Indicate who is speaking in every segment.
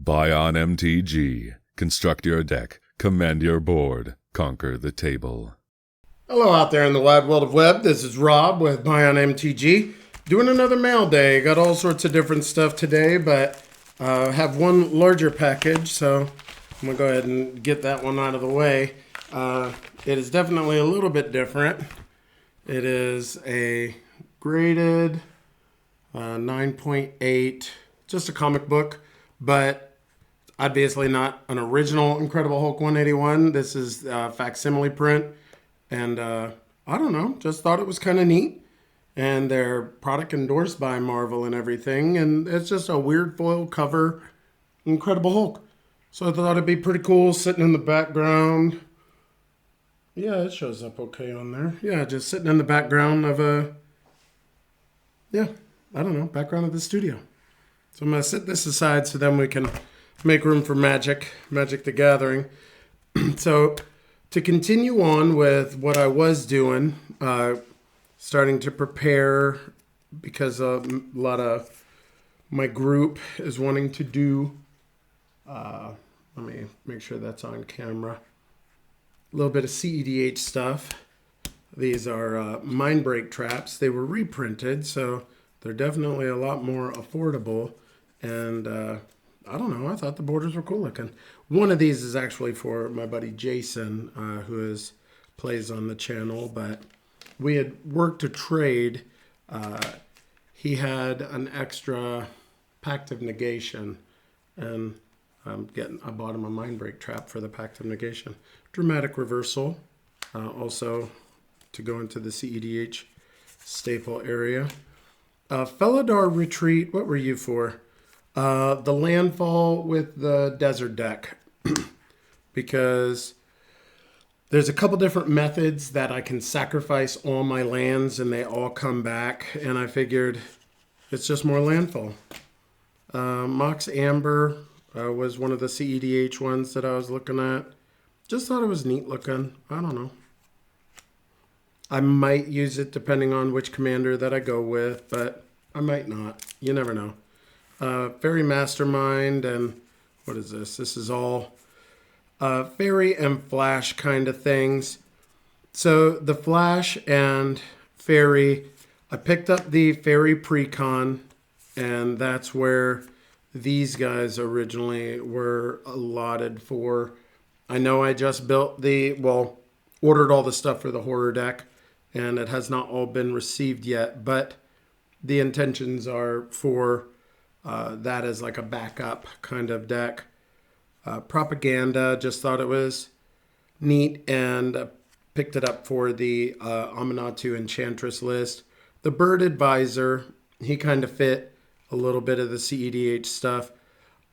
Speaker 1: Buy on MTG. Construct your deck. Command your board. Conquer the table.
Speaker 2: Hello out there in the wide world of web. This is Rob with Buy on MTG. Doing another mail day. Got all sorts of different stuff today, but have one larger package, so I'm going to go ahead and get that one out of the way. It is definitely a little bit different. It is a graded 9.8, just a comic book, but obviously not an original Incredible Hulk 181. This is facsimile print, and I don't know, just thought it was kind of neat. And their product endorsed by Marvel and everything, and it's just a weird foil cover Incredible Hulk. So I thought it'd be pretty cool sitting in the background. Yeah, it shows up okay on there. Yeah, just sitting in the background of background of the studio. So I'm going to set this aside so then we can make room for Magic the Gathering. So to continue on with what I was doing, starting to prepare because a lot of my group is wanting to do, let me make sure that's on camera, a little bit of CEDH stuff. These are Mind Break traps. They were reprinted, so they're definitely a lot more affordable. And I don't know, I thought the borders were cool looking. One of these is actually for my buddy Jason, who plays on the channel, but we had worked to trade. He had an extra Pact of Negation, and I bought him a Mind Break trap for the Pact of Negation. Dramatic Reversal, also to go into the CEDH staple area. Felidar Retreat, what were you for? The Landfall with the Desert deck, because there's a couple different methods that I can sacrifice all my lands and they all come back, and I figured it's just more landfall. Mox Amber was one of the CEDH ones that I was looking at. Just thought it was neat looking. I don't know. I might use it depending on which commander that I go with, but I might not. You never know. Fairy Mastermind, and what is this? This is all Fairy and Flash kind of things. So the Flash and Fairy, I picked up the Fairy Precon, and that's where these guys originally were allotted for. I know I just ordered all the stuff for the horror deck, and it has not all been received yet, but the intentions are for that as like a backup kind of deck. Propaganda, just thought it was neat and picked it up for the Aminatou Enchantress list. The Bird Advisor, he kind of fit a little bit of the CEDH stuff.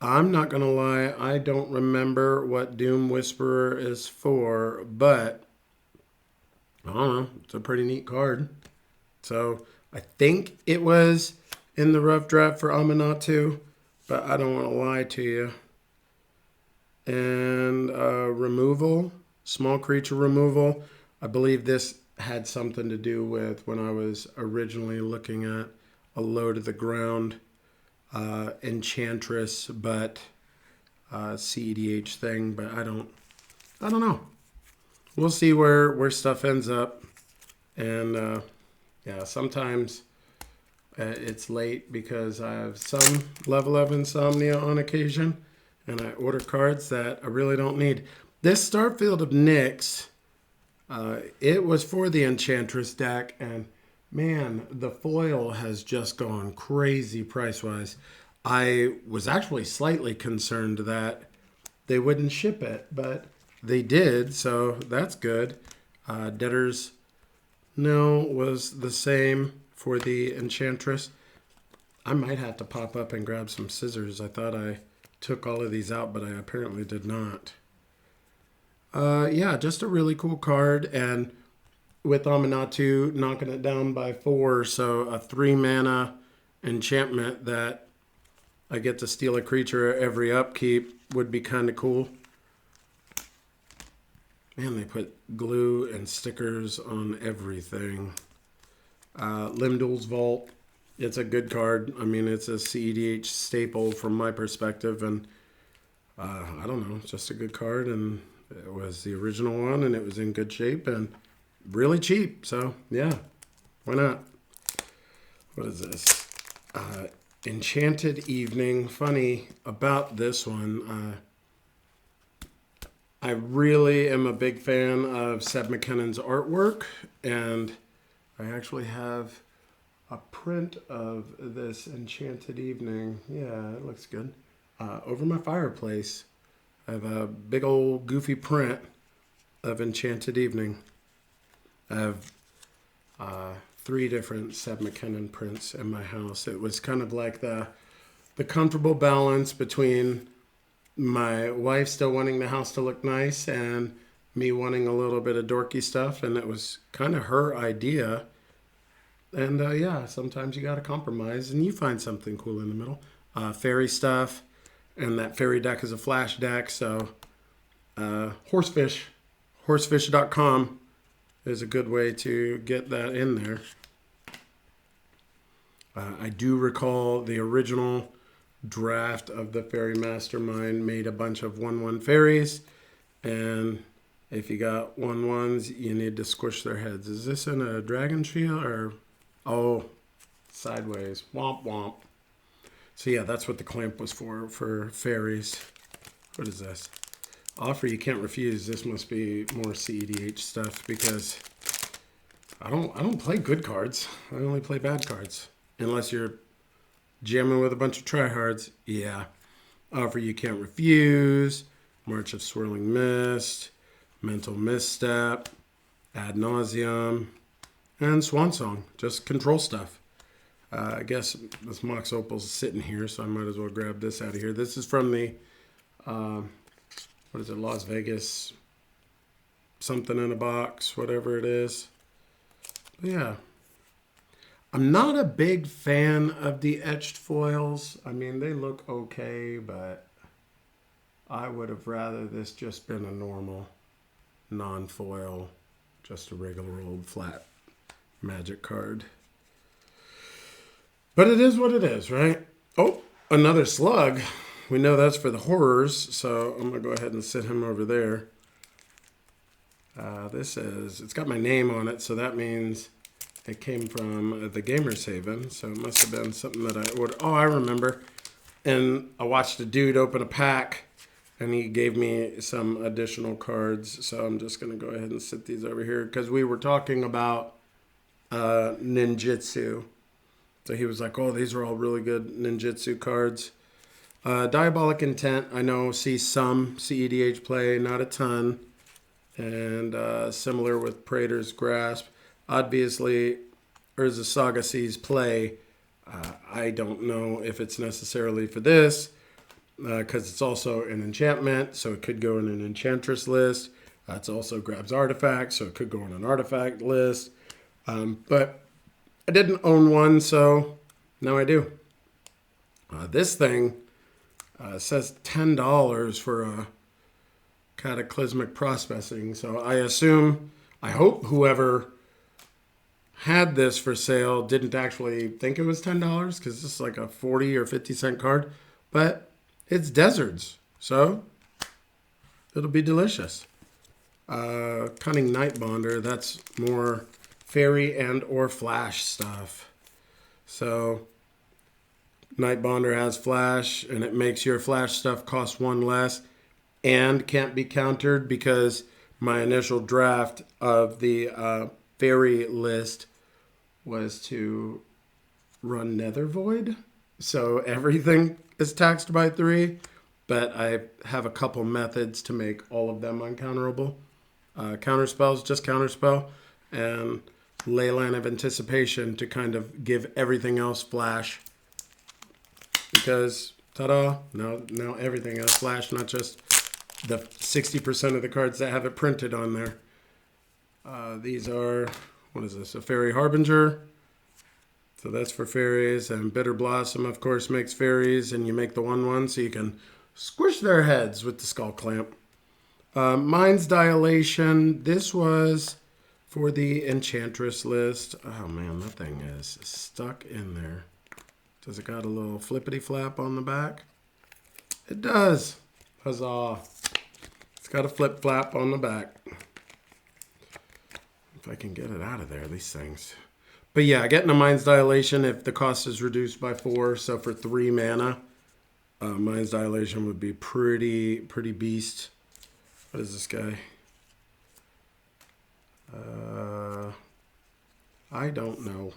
Speaker 2: I'm not going to lie, I don't remember what Doom Whisperer is for, but I don't know, it's a pretty neat card. So I think it was in the rough draft for Aminatou, but I don't want to lie to you. And removal, small creature removal. I believe this had something to do with when I was originally looking at a low to the ground Enchantress, but CEDH thing, but I don't know. We'll see where stuff ends up. And sometimes it's late because I have some level of insomnia on occasion, and I order cards that I really don't need. This Starfield of Nyx, it was for the Enchantress deck, and man, the foil has just gone crazy price-wise. I was actually slightly concerned that they wouldn't ship it, but they did, so that's good. Debtor's No was the same for the Enchantress. I might have to pop up and grab some scissors. I thought I took all of these out, but I apparently did not. Just a really cool card, and with Aminatou knocking it down by 4, so a 3-mana enchantment that I get to steal a creature every upkeep would be kind of cool. Man, they put glue and stickers on everything. Limdul's Vault. It's a good card. I mean, it's a CEDH staple from my perspective, and I don't know, just a good card, and it was the original one, and it was in good shape and really cheap. So yeah, why not? What is this? Enchanted Evening. Funny about this one, I really am a big fan of Seb McKinnon's artwork, and I actually have a print of this Enchanted Evening. Yeah, it looks good. Over my fireplace, I have a big old goofy print of Enchanted Evening. I have 3 different Seb McKinnon prints in my house. It was kind of like the comfortable balance between my wife still wanting the house to look nice and me wanting a little bit of dorky stuff, and it was kind of her idea. And yeah, sometimes you got to compromise and you find something cool in the middle. Fairy stuff, and that fairy deck is a flash deck. So horsefish.com is a good way to get that in there. I do recall the original draft of the Fairy Mastermind made a bunch of 1/1 fairies, and if you got 1/1s, you need to squish their heads. Is this in a dragon shield or sideways? Womp womp. So yeah, that's what the clamp was for fairies. What is this? Offer you can't refuse. This must be more CEDH stuff because I don't play good cards. I only play bad cards. Unless you're jamming with a bunch of tryhards. Yeah. Offer you can't refuse. March of Swirling Mist. Mental Misstep. Ad Nauseum. And Swan Song. Just control stuff. I guess this Mox Opal's sitting here, so I might as well grab this out of here. This is from the, Las Vegas something in a box, whatever it is. But yeah. I'm not a big fan of the etched foils. I mean, they look okay, but I would have rather this just been a normal non-foil, just a regular old flat Magic card. But it is what it is, right? Oh, another slug. We know that's for the horrors, so I'm going to go ahead and sit him over there. It's got my name on it, so that means it came from the Gamer's Haven, so it must have been something that I ordered. Oh, I remember. And I watched a dude open a pack, and he gave me some additional cards, so I'm just going to go ahead and sit these over here, because we were talking about ninjutsu. So he was like, oh, these are all really good ninjutsu cards. Diabolic Intent, I know, see some CEDH play, not a ton. And similar with Praetor's Grasp. Obviously, Urza Saga sees play. I don't know if it's necessarily for this, because it's also an enchantment, so it could go in an enchantress list. It also grabs artifacts, so it could go in an artifact list. But I didn't own one, so now I do. This thing says $10 for a cataclysmic processing. So I hope whoever had this for sale didn't actually think it was $10 because this is like a 40 or 50 cent card. But it's deserts, so it'll be delicious. Cunning Night Bonder, that's more fairy and or flash stuff. So Night Bonder has flash, and it makes your flash stuff cost 1 less and can't be countered because my initial draft of the fairy list was to run Nether Void. So everything is taxed by 3, but I have a couple methods to make all of them uncounterable. Counterspells, just counterspell, and Leyline of Anticipation to kind of give everything else flash. Because, ta-da, now everything has flash, not just the 60% of the cards that have it printed on there. These are, what is this, a Fairy Harbinger. So that's for fairies, and Bitter Blossom, of course, makes fairies, and you make the 1/1 so you can squish their heads with the Skull Clamp. Mind's Dilation, this was for the Enchantress list. Oh man, that thing is stuck in there. Does it got a little flippity flap on the back? It does. Huzzah. It's got a flip flap on the back. If I can get it out of there, these things. But yeah, getting a Mind's Dilation if the cost is reduced by 4. So for 3 mana, Mind's Dilation would be pretty beast. What is this guy? I don't know.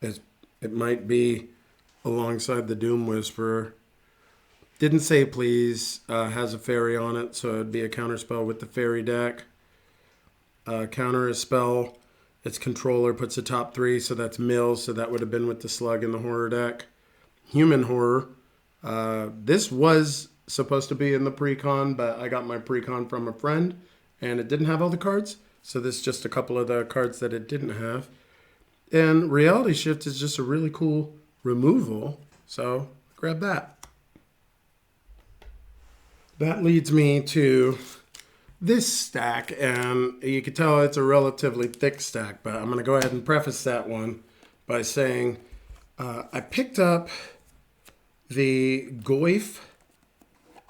Speaker 2: It might be alongside the Doom Whisperer. Didn't say please. Has a fairy on it, so it'd be a counterspell with the fairy deck. Counter a spell. Its controller puts a top 3, so that's mills. So that would have been with the slug in the horror deck. Human horror. This was supposed to be in the pre-con, but I got my pre-con from a friend, and it didn't have all the cards. So this is just a couple of the cards that it didn't have. And Reality Shift is just a really cool removal. So grab that. That leads me to this stack, and you can tell it's a relatively thick stack, but I'm going to go ahead and preface that one by saying I picked up the Goyf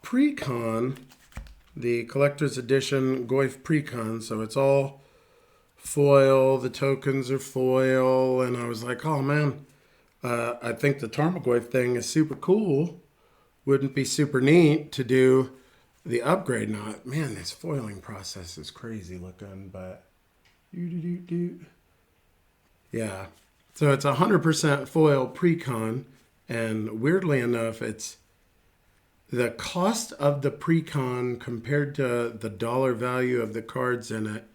Speaker 2: Precon, the collector's edition Goyf Precon, so it's all foil, the tokens are foil, and I was like, oh man, I think the Tarmogoyf thing is super cool. Wouldn't be super neat to do the upgrade knot. Man, this foiling process is crazy looking, but yeah. So it's 100% foil precon, and weirdly enough, it's the cost of the precon compared to the dollar value of the cards in it.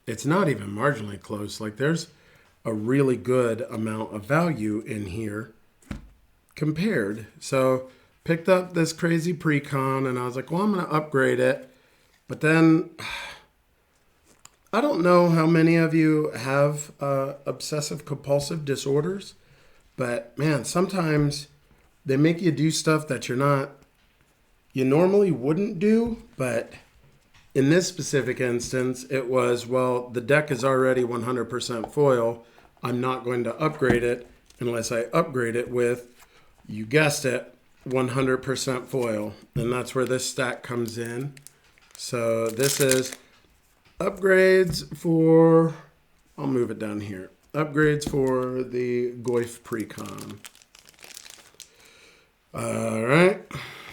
Speaker 2: It's not even marginally close. Like there's a really good amount of value in here compared. So picked up this crazy precon, and I was like, well, I'm going to upgrade it. But then I don't know how many of you have obsessive compulsive disorders, but man, sometimes they make you do stuff that you normally wouldn't do. But in this specific instance, it was, well, the deck is already 100% foil. I'm not going to upgrade it unless I upgrade it with, you guessed it, 100% foil, and that's where this stack comes in. So this is upgrades for, I'll move it down here, upgrades for the Goyf Precon. All right,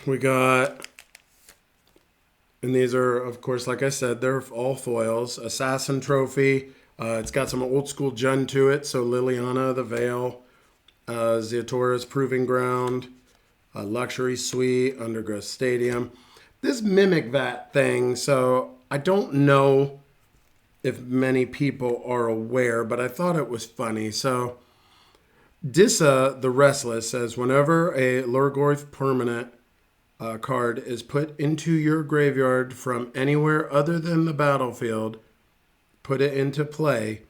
Speaker 2: we got, and these are, of course, like I said, they're all foils. Assassin Trophy, it's got some old school Jund to it, so Liliana the Veil, Zeatora's Proving Ground, Luxury Suite, Undergrowth Stadium. This Mimic Vat thing, so I don't know if many people are aware, but I thought it was funny. So Dissa the Restless says, whenever a Lurgoyf permanent card is put into your graveyard from anywhere other than the battlefield, put it into play.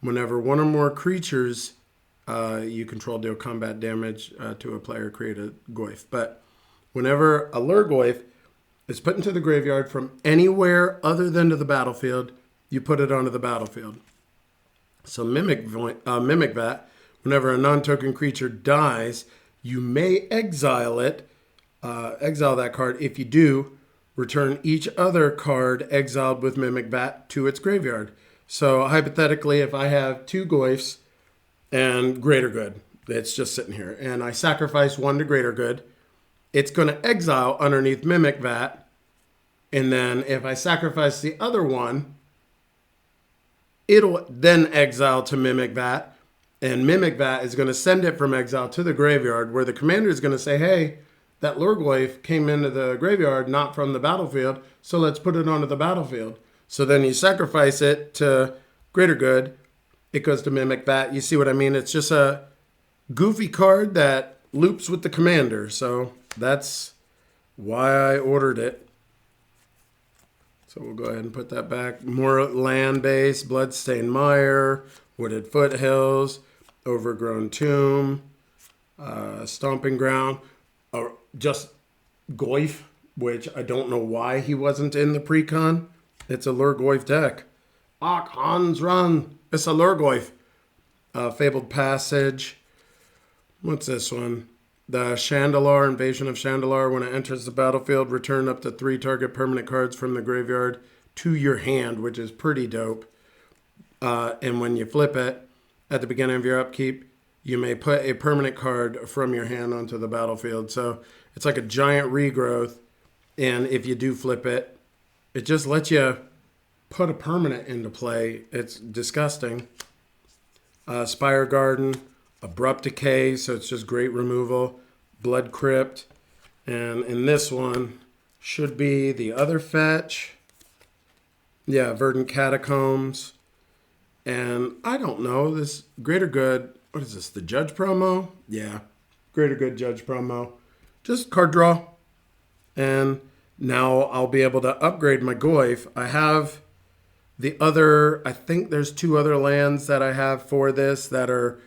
Speaker 2: Whenever one or more creatures you control deal combat damage to a player, create a Goyf. But whenever a Lurgoyf is put into the graveyard from anywhere other than to the battlefield, you put it onto the battlefield. So Mimic Vat, whenever a non-token creature dies, you may exile it, exile that card. If you do, return each other card exiled with Mimic Vat to its graveyard. So hypothetically, if I have 2 Goyfs and Greater Good, it's just sitting here, and I sacrifice 1 to Greater Good, it's going to exile underneath Mimic Vat, and then if I sacrifice the other one, it'll then exile to Mimic Vat, and Mimic Vat is going to send it from exile to the graveyard, where the commander is going to say, hey, that Lurgoyf came into the graveyard, not from the battlefield, so let's put it onto the battlefield. So then you sacrifice it to Greater Good, it goes to Mimic Vat. You see what I mean? It's just a goofy card that loops with the commander, so that's why I ordered it. So we'll go ahead and put that back. More land-based, Bloodstained Mire, Wooded Foothills, Overgrown Tomb, Stomping Ground, just Goyf, which I don't know why he wasn't in the precon. It's a Lurgoyf deck. Ach, Hans Run. It's a Lurgoyf. Fabled Passage. What's this one? The Chandalar, Invasion of Chandalar, when it enters the battlefield, return up to 3 target permanent cards from the graveyard to your hand, which is pretty dope. And when you flip it at the beginning of your upkeep, you may put a permanent card from your hand onto the battlefield. So it's like a giant regrowth. And if you do flip it, it just lets you put a permanent into play. It's disgusting. Spire Garden, Abrupt Decay, so it's just great removal. Blood Crypt. And in this one, should be the other fetch. Yeah, Verdant Catacombs. And I don't know, this Greater Good, what is this, the Judge promo? Yeah, Greater Good Judge promo. Just card draw. And now I'll be able to upgrade my Goyf. I have the other, I think there's 2 other lands that I have for this that are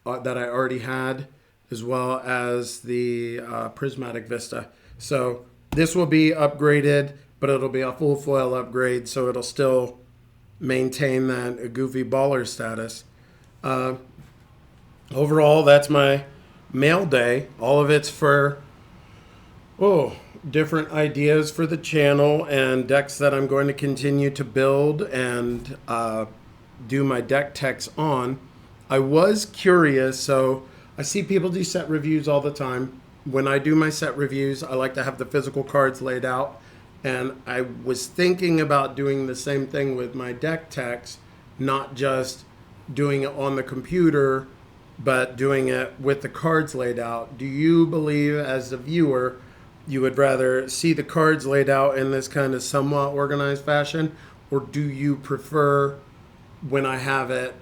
Speaker 2: that I already had, as well as the Prismatic Vista. So this will be upgraded, but it'll be a full foil upgrade, so it'll still maintain that goofy baller status. Overall, that's my mail day. All of it's for different ideas for the channel and decks that I'm going to continue to build and do my deck techs on. I was curious, so I see people do set reviews all the time. When I do my set reviews, I like to have the physical cards laid out. And I was thinking about doing the same thing with my deck techs, not just doing it on the computer, but doing it with the cards laid out. Do you believe, as a viewer, you would rather see the cards laid out in this kind of somewhat organized fashion, or do you prefer when I have it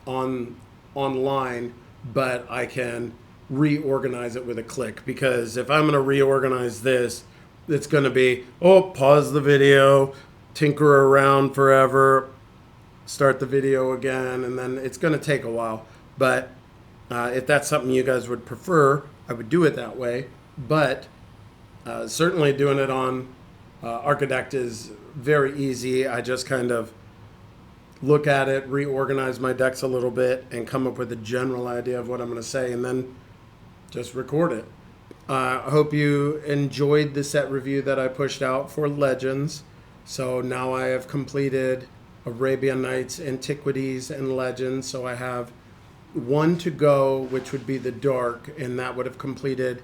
Speaker 2: online, but I can reorganize it with a click? Because if I'm going to reorganize this, it's going to be, pause the video, tinker around forever, start the video again, and then it's going to take a while. But if that's something you guys would prefer, I would do it that way. But certainly doing it on Archidect is very easy. I just kind of look at it, reorganize my decks a little bit, and come up with a general idea of what I'm going to say, and then just record it. I hope you enjoyed the set review that I pushed out for Legends. So now I have completed Arabian Nights, Antiquities, and Legends. So I have 1 to go, which would be the Dark, and that would have completed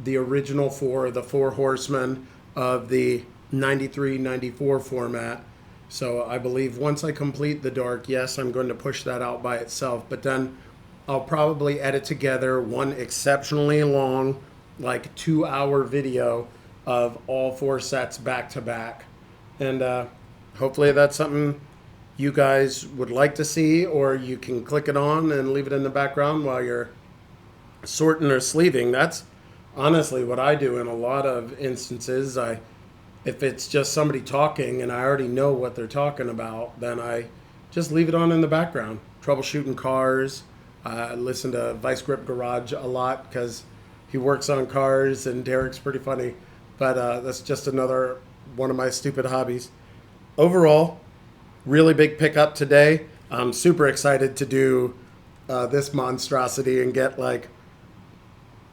Speaker 2: the original 4, the 4 Horsemen of the 93-94 format. So I believe once I complete the Dark, yes, I'm going to push that out by itself. But then I'll probably edit together one exceptionally long, like 2-hour video of all 4 sets back to back. And hopefully that's something you guys would like to see, or you can click it on and leave it in the background while you're sorting or sleeving. That's honestly what I do in a lot of instances. If it's just somebody talking and I already know what they're talking about, then I just leave it on in the background. Troubleshooting cars. I listen to Vice Grip Garage a lot because he works on cars, and Derek's pretty funny. But that's just another one of my stupid hobbies. Overall, really big pickup today. I'm super excited to do this monstrosity and get like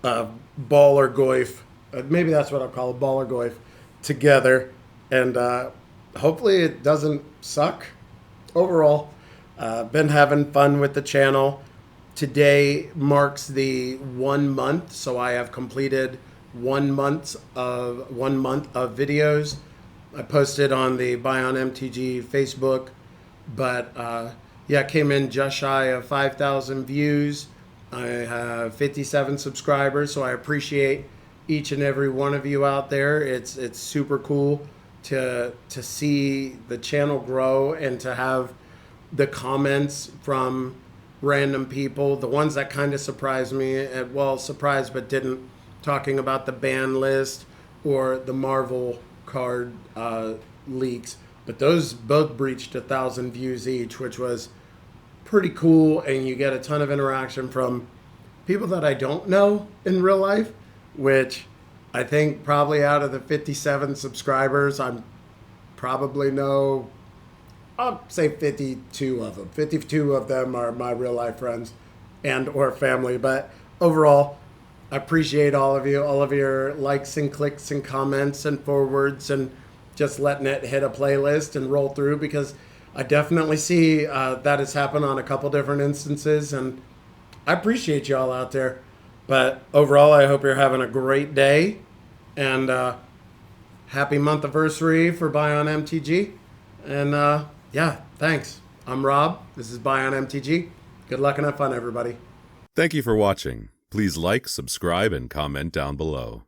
Speaker 2: a baller goif. Maybe that's what I'll call a baller goif together. And hopefully it doesn't suck. Overall, been having fun with the channel. Today marks the 1 month, so I have completed 1 month of videos. I posted on the Buy on MTG Facebook, but came in just shy of 5,000 views. I have 57 subscribers, so I appreciate each and every one of you out there. It's super cool to see the channel grow and to have the comments from random people. The ones that kind of surprised me, surprised but didn't, talking about the ban list or the Marvel card leaks. But those both breached 1,000 views each, which was pretty cool. And you get a ton of interaction from people that I don't know in real life, which I think probably out of the 57 subscribers, I'm probably know, I'll say 52 of them. 52 of them are my real life friends and or family. But overall, I appreciate all of you, all of your likes and clicks and comments and forwards and just letting it hit a playlist and roll through, because I definitely see that has happened on a couple different instances, and I appreciate y'all out there. But overall, I hope you're having a great day, and happy monthaversary for Buy on MTG. And yeah, thanks. I'm Rob. This is Buy on MTG. Good luck and have fun, everybody.
Speaker 1: Thank you for watching. Please like, subscribe, and comment down below.